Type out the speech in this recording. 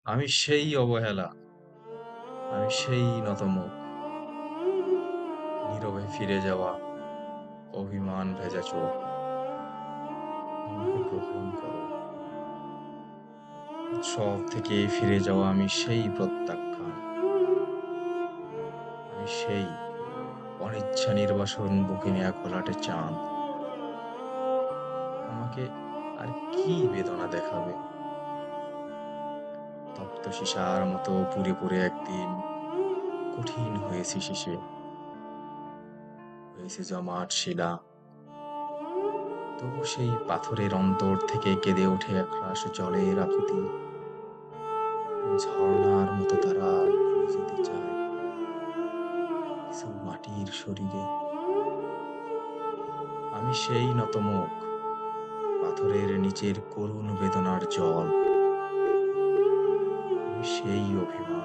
আমি সেই অবহেলা, আমি সেই নতমুখ, নীরবে ফিরে যাওয়া, অভিমান ভেজা চোখ। আমাকে গ্রহণ করো। উৎসব থেকে ফিরে যাওয়া আমি সেই প্রত্যাখ্যান। আমি সেই অনিচ্ছা নির্বাসন বুকে নেয়া ঘোলাটে চাঁদ। আমাকে আর কি বেদনা দেখাবে? তপ্ত সীসার মতো পুড়ে পুড়ে একদিন কঠিন হয়েছি শেষে, হয়েছে জমাট শিলা। তবু সেই পাথরের অন্তর থেকে কেঁদে ওঠে একরাশ জলের আকুতি। ঝর্ণার মতো তারা নেমে যেতে চায় কিছু মাটির শরীরে। আমি সেই নতমুখ, পাথরের নিচের করুণ বেদনার জল। আমি সেই অভিমান।